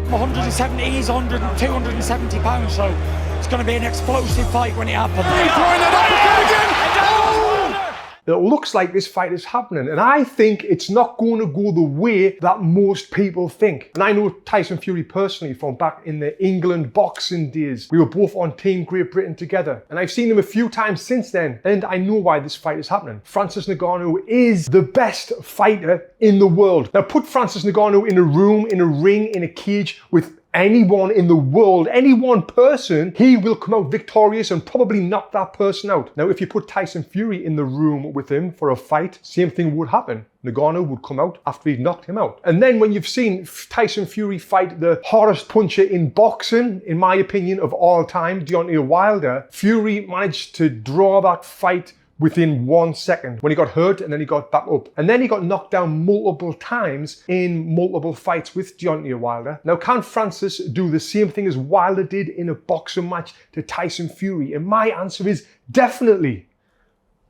170, he's 270 pounds, so it's going to be an explosive fight when it happens. It looks like this fight is happening, and I think it's not going to go the way that most people think. And I know Tyson Fury personally from back in the England boxing days. We were both on Team Great Britain together, and I've seen him a few times since then, and I know why this fight is happening. Francis Ngannou is the best fighter in the world. Now put Francis Ngannou in a room, in a ring, in a cage with anyone in the world, any one person, he will come out victorious and probably knock that person out. Now, if you put Tyson Fury in the room with him for a fight, same thing would happen. Ngannou would come out after he'd knocked him out. And then when you've seen Tyson Fury fight the hardest puncher in boxing, in my opinion, of all time, Deontay Wilder, Fury managed to draw that fight within 1 second when he got hurt and then he got back up. And then he got knocked down multiple times in multiple fights with Deontay Wilder. Now, can Francis do the same thing as Wilder did in a boxing match to Tyson Fury? And my answer is definitely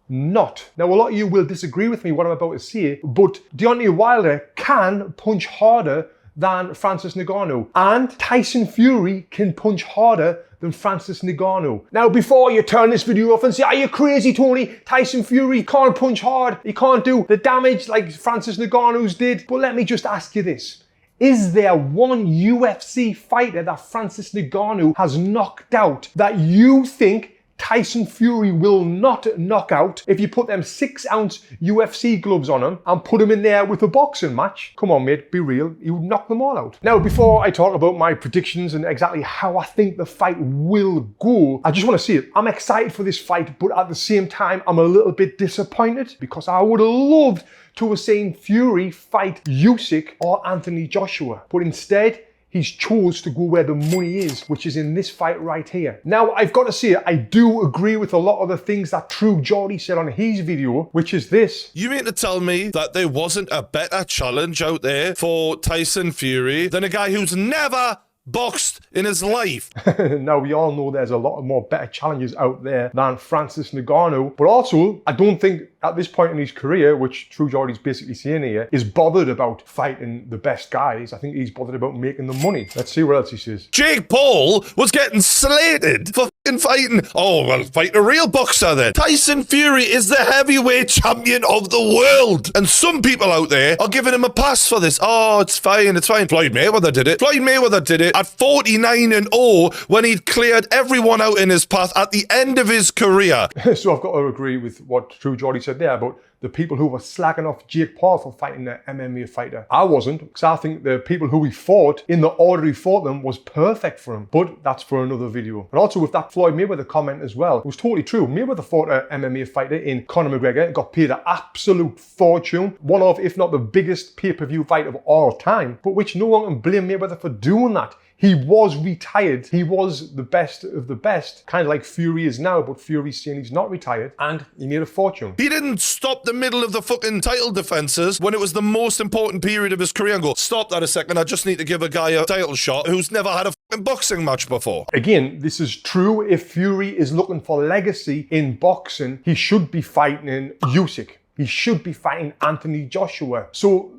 not. Now, a lot of you will disagree with me what I'm about to say, but Deontay Wilder can punch harder than Francis Ngannou, and Tyson Fury can punch harder than Francis Ngannou. Now, before you turn this video off and say, are you crazy, Tony? Tyson Fury can't punch hard. He can't do the damage like Francis Ngannou's did. But let me just ask you this. Is there one UFC fighter that Francis Ngannou has knocked out that you think Tyson Fury will not knock out if you put them 6-ounce UFC gloves on him and put him in there with a boxing match? Come on, mate, be real. He would knock them all out. Now, before I talk about my predictions and exactly how I think the fight will go, I just want to say it. I'm excited for this fight, but at the same time, I'm a little bit disappointed because I would have loved to have seen Fury fight Usyk or Anthony Joshua. But instead, he's chose to go where the money is, which is in this fight right here. Now, I've got to say, I do agree with a lot of the things that True Geordie said on his video, which is this. You mean to tell me that there wasn't a better challenge out there for Tyson Fury than a guy who's never boxed in his life? Now, we all know there's a lot more better challenges out there than Francis Ngannou, but also, I don't think at this point in his career, which True Geordie's basically saying here, is bothered about fighting the best guys. I think he's bothered about making the money. Let's see what else he says. Jake Paul was getting slated for fighting. Oh, well, fight a real boxer then. Tyson Fury is the heavyweight champion of the world. And some people out there are giving him a pass for this. Oh, it's fine, it's fine. Floyd Mayweather did it. Floyd Mayweather did it at 49-0 when he'd cleared everyone out in his path at the end of his career. So I've got to agree with what True Geordie said there about the people who were slacking off Jake Paul for fighting an MMA fighter. I wasn't, because I think the people who he fought, in the order he fought them, was perfect for him. But that's for another video. And also with that Floyd Mayweather comment as well, it was totally true. Mayweather fought an MMA fighter in Conor McGregor, got paid an absolute fortune. One of, if not the biggest pay-per-view fight of all time, but which no one can blame Mayweather for doing that. He was retired. He was the best of the best, kind of like Fury is now, but Fury's saying he's not retired, and he made a fortune. He didn't stop the middle of the fucking title defenses when it was the most important period of his career and go, stop that a second, I just need to give a guy a title shot who's never had a fucking boxing match before. Again, this is true. If Fury is looking for legacy in boxing, he should be fighting Usyk. He should be fighting Anthony Joshua. So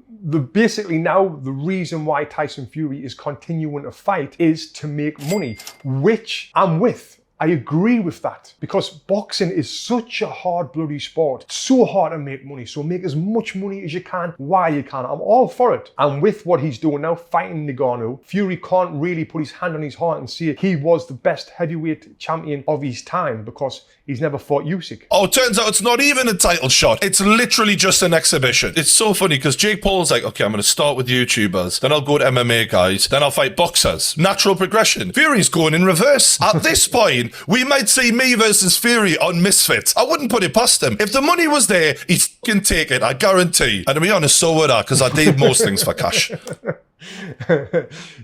basically now the reason why Tyson Fury is continuing to fight is to make money, which I'm with. I agree with that, because boxing is such a hard bloody sport. It's so hard to make money. So make as much money as you can while you can. I'm all for it. And with what he's doing now, fighting Ngannou, Fury can't really put his hand on his heart and say he was the best heavyweight champion of his time, because he's never fought Usyk. Oh, it turns out it's not even a title shot. It's literally just an exhibition. It's so funny because Jake Paul's like, okay, I'm going to start with YouTubers, then I'll go to MMA guys, then I'll fight boxers. Natural progression. Fury's going in reverse. At this point, we might see me versus Fury on Misfits. I wouldn't put it past him. If the money was there, he'd fucking take it, I guarantee. And to be honest, so would I, because I did most things for cash.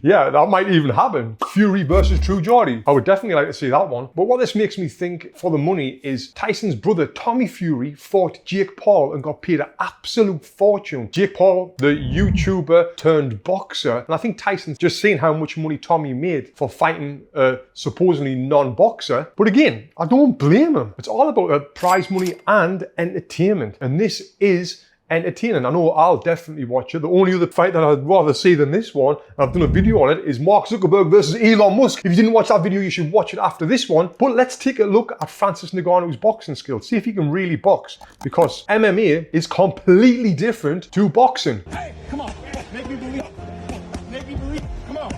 Yeah, that might even happen. Fury versus True Geordie. I would definitely like to see that one. But what this makes me think for the money is Tyson's brother, Tommy Fury, fought Jake Paul and got paid an absolute fortune. Jake Paul, the YouTuber turned boxer. And I think Tyson's just seen how much money Tommy made for fighting a supposedly non-boxer. But again, I don't blame him. It's all about prize money and entertainment. And this is entertaining. I know I'll definitely watch it. The only other fight that I'd rather see than this one, and I've done a video on it, is Mark Zuckerberg versus Elon Musk. If you didn't watch that video, you should watch it after this one. But let's take a look at Francis Ngannou's boxing skills. See if he can really box, because MMA is completely different to boxing. Hey, come on. Make me believe. Make me believe. Come on.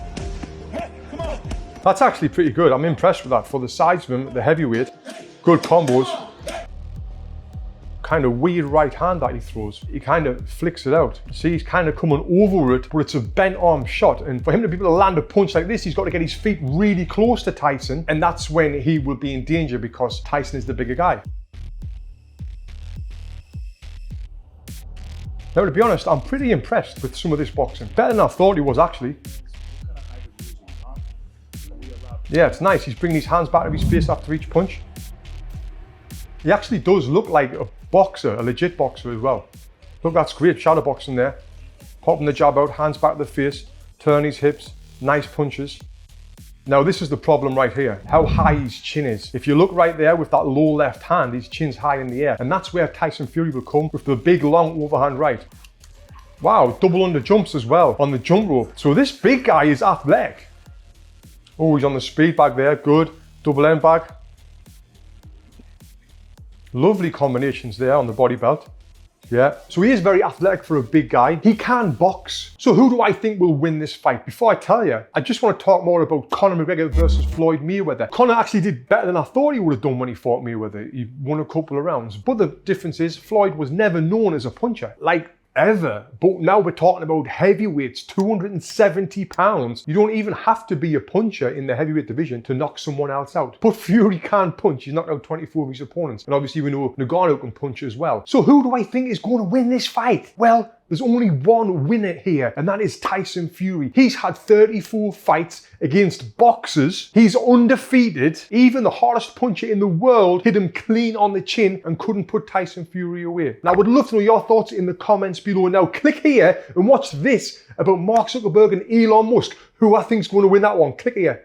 Hey, come on. That's actually pretty good. I'm impressed with that. For the size of him, the heavyweight, good combos. Kind of weird right hand that he throws. He kind of flicks it out. See, he's kind of coming over it, but it's a bent arm shot. And for him to be able to land a punch like this, he's got to get his feet really close to Tyson. And that's when he will be in danger, because Tyson is the bigger guy. Now, to be honest, I'm pretty impressed with some of this boxing. Better than I thought he was, actually. Yeah, it's nice. He's bringing his hands back to his face after each punch. He actually does look like a boxer, a legit boxer as well. Look, that's great. Shadow boxing there. Popping the jab out, hands back to the face, turn his hips, nice punches. Now, this is the problem right here, how high his chin is. If you look right there with that low left hand, his chin's high in the air. And that's where Tyson Fury will come with the big, long overhand right. Wow, double under jumps as well on the jump rope. So this big guy is athletic. Oh, he's on the speed back there. Good. Double end bag. Lovely combinations there on the body belt. Yeah, so he is very athletic for a big guy. He can box. So who do I think will win this fight? Before I tell you, I just want to talk more about Conor McGregor versus Floyd Mayweather. Conor actually did better than I thought he would have done when he fought Mayweather. He won a couple of rounds. But the difference is Floyd was never known as a puncher. Like, ever. But now we're talking about heavyweights, 270 pounds. You don't even have to be a puncher in the heavyweight division to knock someone else out. But Fury can punch. He's knocked out 24 of his opponents. And obviously we know Ngannou can punch as well. So who do I think is going to win this fight? Well, there's only one winner here, and that is Tyson Fury. He's had 34 fights against boxers. He's undefeated. Even the hardest puncher in the world hit him clean on the chin and couldn't put Tyson Fury away. Now, I would love to know your thoughts in the comments below. Now, click here and watch this about Mark Zuckerberg and Elon Musk. Who I think is going to win that one? Click here.